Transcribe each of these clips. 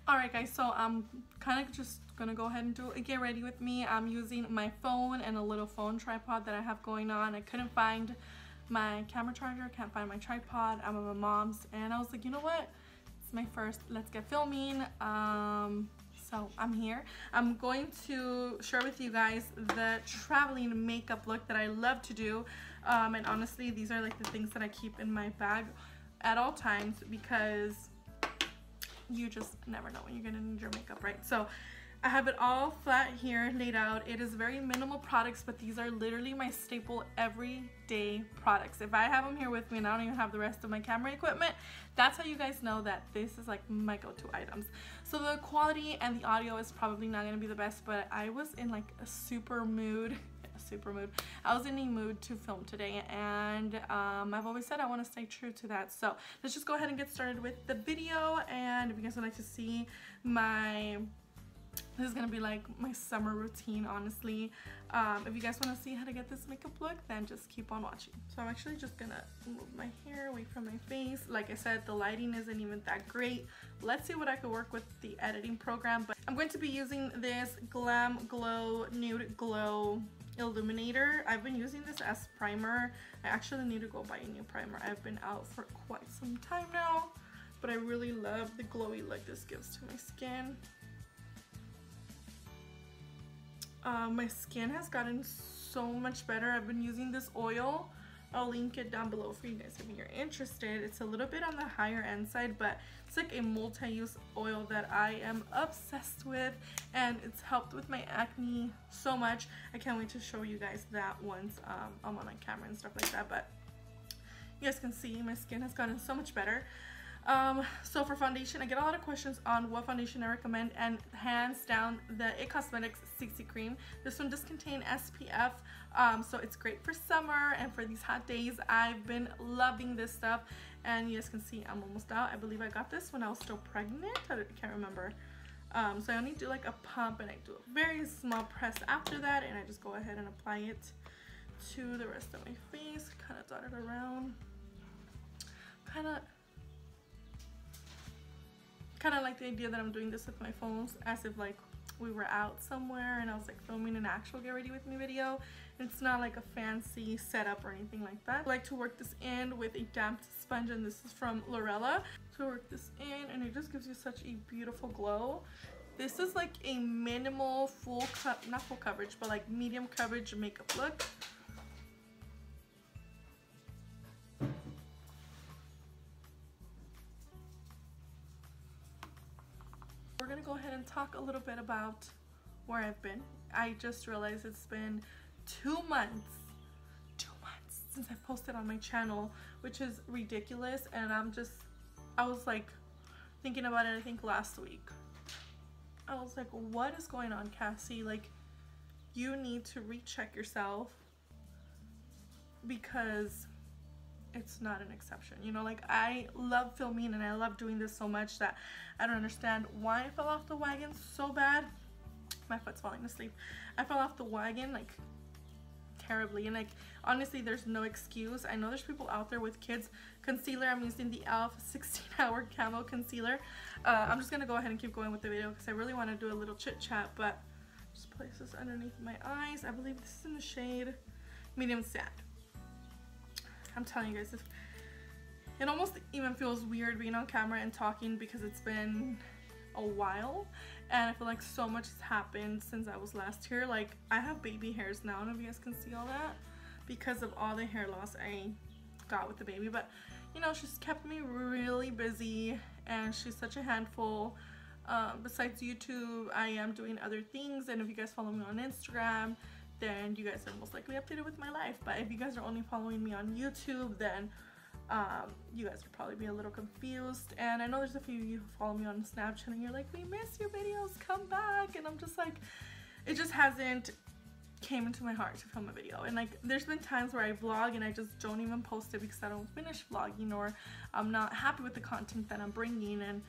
Alright guys, so I'm kind of just gonna go ahead and do a get ready with me. I'm using my phone and a little phone tripod that I have going on. I couldn't find my camera charger, can't find my tripod. I'm at my mom's and I was like, you know what? It's my first, let's get filming. So I'm here. I'm going to share with you guys the traveling makeup look that I love to do. And honestly, these are like the things that I keep in my bag at all times because you just never know when you're gonna need your makeup, right? So I have it all flat here laid out. It is very minimal products, but these are literally my staple everyday products. If I have them here with me and I don't even have the rest of my camera equipment, that's how you guys know that this is like my go-to items. So the quality and the audio is probably not gonna be the best, but I was in like a super mood. I was in a mood to film today, and I've always said I want to stay true to that. So let's just go ahead and get started with the video. And if you guys would like to see this is gonna be like my summer routine, honestly. If you guys want to see how to get this makeup look, then just keep on watching. So I'm actually just gonna move my hair away from my face. Like I said, the lighting isn't even that great. Let's see what I could work with the editing program. But I'm going to be using this Glam Glow Nude Glow Illuminator. I've been using this as primer. I actually need to go buy a new primer. I've been out for quite some time now, but I really love the glowy look this gives to my skin. My skin has gotten so much better. I've been using this oil. I'll link it down below for you guys if you're interested. It's a little bit on the higher end side, but it's like a multi-use oil that I am obsessed with, and it's helped with my acne so much. I can't wait to show you guys that once I'm on my camera and stuff like that. But you guys can see my skin has gotten so much better. So for foundation, I get a lot of questions on what foundation I recommend, and hands down the IT Cosmetics CC Cream. This one does contain SPF, so it's great for summer and for these hot days. I've been loving this stuff, and you guys can see I'm almost out. I believe I got this when I was still pregnant. I can't remember. So I only do like a pump, and I do a very small press after that, and I just go ahead and apply it to the rest of my face, kind of dot it around, kind of like the idea that I'm doing this with my phones, as if like we were out somewhere and I was like filming an actual get ready with me video. It's not like a fancy setup or anything like that. I like to work this in with a damp sponge, and this is from LURELLA. So work this in, and it just gives you such a beautiful glow. This is like a minimal not full coverage, but like medium coverage makeup look. We're gonna go ahead and talk a little bit about where I've been. I just realized it's been 2 months since I've posted on my channel, which is ridiculous. And I was like thinking about it, I think last week. I was like, what is going on, Cassie? Like, you need to recheck yourself, because it's not an exception, you know. Like, I love filming and I love doing this so much that I don't understand why I fell off the wagon so bad. My foot's falling asleep. I fell off the wagon like terribly, and like honestly there's no excuse. I know there's people out there with kids. Concealer, I'm using the e.l.f. 16-hour camo concealer. I'm just gonna go ahead and keep going with the video because I really want to do a little chit chat, but just place this underneath my eyes. I believe this is in the shade Medium Sand. I'm telling you guys, it almost even feels weird being on camera and talking because it's been a while, and I feel like so much has happened since I was last here. Like, I have baby hairs now. I don't know if you guys can see all that because of all the hair loss I got with the baby, but you know, she's kept me really busy and she's such a handful. Besides YouTube, I am doing other things, and if you guys follow me on Instagram, then you guys are most likely updated with my life. But if you guys are only following me on YouTube, then you guys would probably be a little confused. And I know there's a few of you who follow me on Snapchat and you're like, we miss your videos, come back. And I'm just like, it just hasn't came into my heart to film a video. And like, there's been times where I vlog and I just don't even post it because I don't finish vlogging, or I'm not happy with the content that I'm bringing. And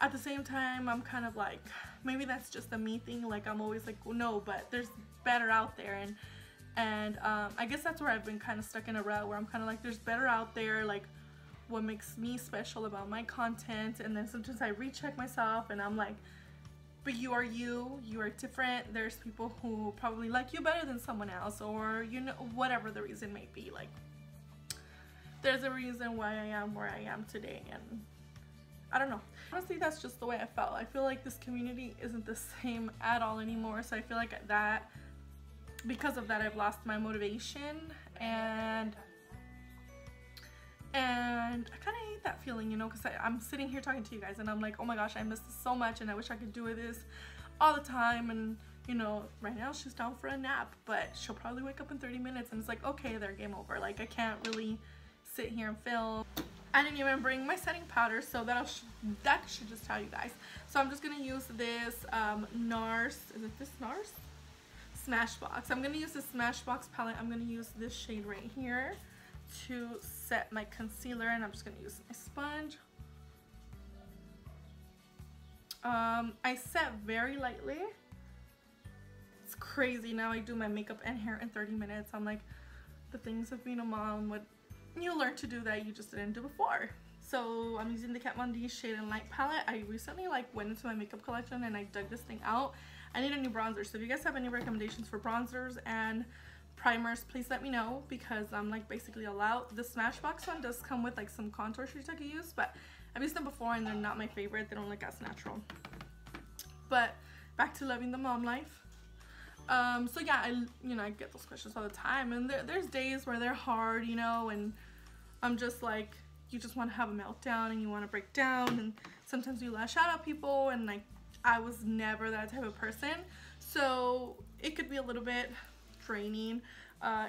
at the same time, I'm kind of like, maybe that's just a me thing. Like, I'm always like, well, no, but there's better out there. And I guess that's where I've been kind of stuck in a rut, where I'm kind of like, there's better out there. Like, what makes me special about my content. And then sometimes I recheck myself and I'm like, but you are different. There's people who probably like you better than someone else, or you know, whatever the reason may be. Like, there's a reason why I am where I am today, and I don't know. Honestly, that's just the way I felt. I feel like this community isn't the same at all anymore, so I feel like that, because of that, I've lost my motivation, and I kind of hate that feeling, you know, because I'm sitting here talking to you guys and I'm like, oh my gosh, I miss this so much and I wish I could do this all the time. And you know, right now she's down for a nap, but she'll probably wake up in 30 minutes and it's like, okay, there, game over. Like, I can't really sit here and film. I didn't even bring my setting powder, so that should just tell you guys. So I'm just gonna use this NARS, is it this NARS? Smashbox. I'm gonna use the Smashbox palette. I'm gonna use this shade right here to set my concealer, and I'm just gonna use my sponge. I set very lightly. It's crazy. Now I do my makeup and hair in 30 minutes. I'm like, the things of being a mom, what you learn to do that you just didn't do before. So I'm using the Kat Von D Shade and Light palette. I recently went into my makeup collection and I dug this thing out. I need a new bronzer, so if you guys have any recommendations for bronzers and primers, please let me know, because I'm basically all out. The Smashbox one does come with some contour sheets I could use, but I've used them before and they're not my favorite. They don't look as natural. But back to loving the mom life. So yeah, I get those questions all the time, and there's days where they're hard, you know, and I'm just like, you just want to have a meltdown and you want to break down, and sometimes you lash out at people, and I was never that type of person, so it could be a little bit draining.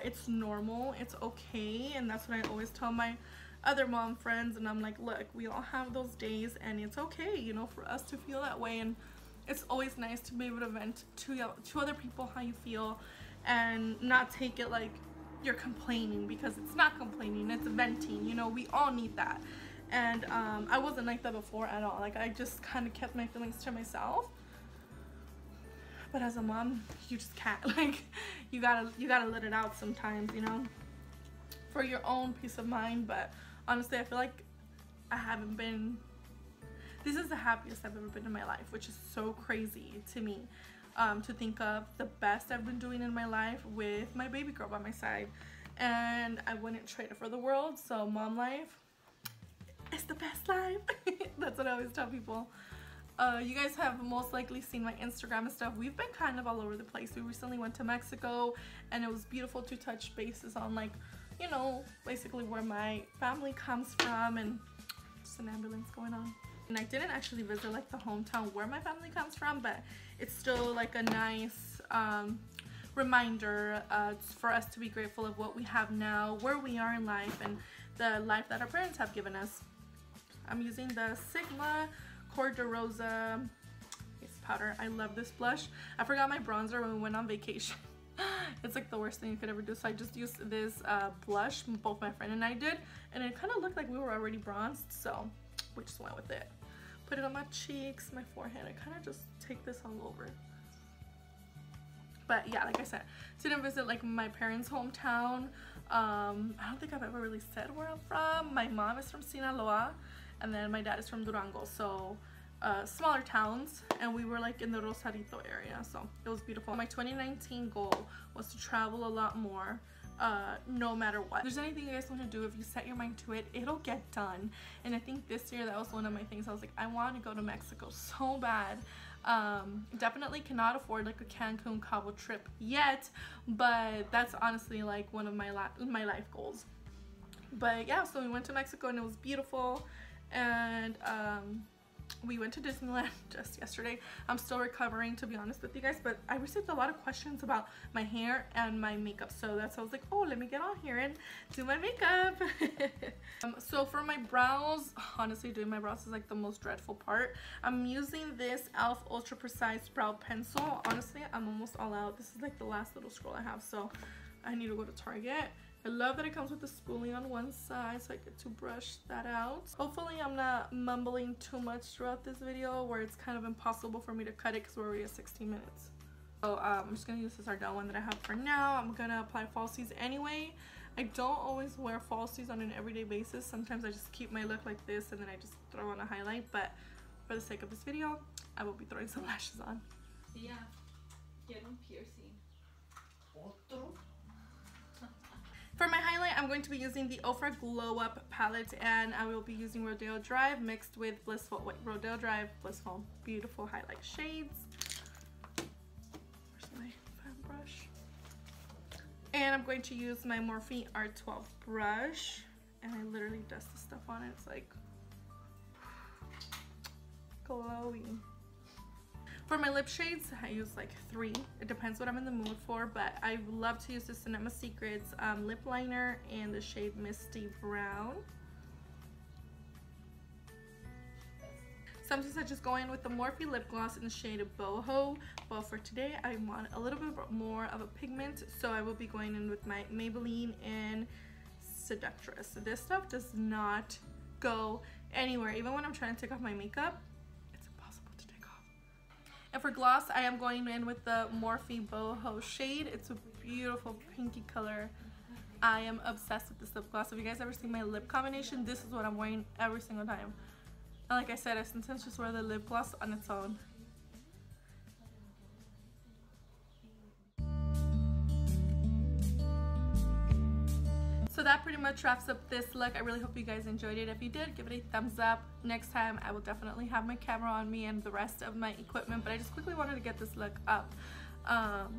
It's normal, it's okay, and that's what I always tell my other mom friends, and I'm like, look, we all have those days and it's okay, you know, for us to feel that way. And it's always nice to be able to vent to other people how you feel, and not take it like you're complaining, because it's not complaining, it's venting, you know. We all need that. And I wasn't like that before at all. I just kind of kept my feelings to myself. But as a mom, you just can't. You gotta let it out sometimes, you know, for your own peace of mind. But honestly, I feel like I haven't been, this is the happiest I've ever been in my life, which is so crazy to me, to think of the best I've been doing in my life with my baby girl by my side. And I wouldn't trade it for the world. So mom life is the best life. That's what I always tell people. You guys have most likely seen my Instagram and stuff. We've been kind of all over the place. We recently went to Mexico, and it was beautiful to touch bases on, you know, basically where my family comes from, and just an ambulance going on. And I didn't actually visit the hometown where my family comes from, but it's still a nice reminder for us to be grateful of what we have now, where we are in life, and the life that our parents have given us. I'm using the Sigma Cor de Rosa face powder. I love this blush. I forgot my bronzer when we went on vacation. It's the worst thing you could ever do. So I just used this blush, both my friend and I did, and it kind of looked like we were already bronzed, so we just went with it. Put it on my cheeks, my forehead. I kind of just take this all over. But yeah, like I said, didn't visit my parents' hometown. I don't think I've ever really said where I'm from. My mom is from Sinaloa, and then my dad is from Durango, so smaller towns, and we were in the Rosarito area, so it was beautiful. My 2019 goal was to travel a lot more, no matter what. If there's anything you guys want to do, if you set your mind to it, it'll get done. And I think this year that was one of my things. I was like, I want to go to Mexico so bad. Definitely cannot afford a Cancun Cabo trip yet, but that's honestly one of my life goals. But yeah, so we went to Mexico and it was beautiful, and we went to Disneyland just yesterday. I'm still recovering, to be honest with you guys, but I received a lot of questions about my hair and my makeup, so that's why I was like, oh, let me get on here and do my makeup. So for my brows, honestly, doing my brows is the most dreadful part. I'm using this e.l.f. Ultra Precise Brow Pencil. Honestly, I'm almost all out. This is the last little scroll I have, so I need to go to Target. I love that it comes with the spoolie on one side, so I get to brush that out. Hopefully I'm not mumbling too much throughout this video, where it's kind of impossible for me to cut it because we're already at 16 minutes. So I'm just going to use this Ardell one that I have for now. I'm going to apply falsies anyway. I don't always wear falsies on an everyday basis. Sometimes I just keep my look like this and then I just throw on a highlight, but for the sake of this video, I will be throwing some lashes on. Yeah, get un piercing. Otro. For my highlight, I'm going to be using the Ofra Glow Up palette, and I will be using Rodeo Drive mixed with Blissful. Wait, Rodeo Drive, Blissful. Beautiful highlight shades. Where's my fan brush? And I'm going to use my Morphe R12 brush, and I literally dust the stuff on it. It's like glowy. For my lip shades, I use like 3. It depends what I'm in the mood for, but I love to use the Cinema Secrets lip liner in the shade Misty Brown. Sometimes I just go in with the Morphe lip gloss in the shade of Boho, but for today I want a little bit more of a pigment, so I will be going in with my Maybelline in Seductress. So this stuff does not go anywhere, even when I'm trying to take off my makeup. And for gloss, I am going in with the Morphe Boho shade. It's a beautiful pinky color. I am obsessed with this lip gloss. If you guys ever seen my lip combination, this is what I'm wearing every single time. And like I said, I sometimes just wear the lip gloss on its own. So that pretty much wraps up this look. I really hope you guys enjoyed it. If you did, give it a thumbs up. Next time I will definitely have my camera on me and the rest of my equipment, but I just quickly wanted to get this look up. But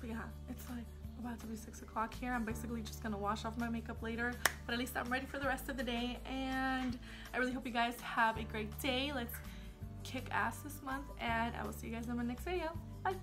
yeah, it's like about to be 6 o'clock here. I'm basically just gonna wash off my makeup later, but at least I'm ready for the rest of the day, and I really hope you guys have a great day. Let's kick ass this month, and I will see you guys in my next video. Bye.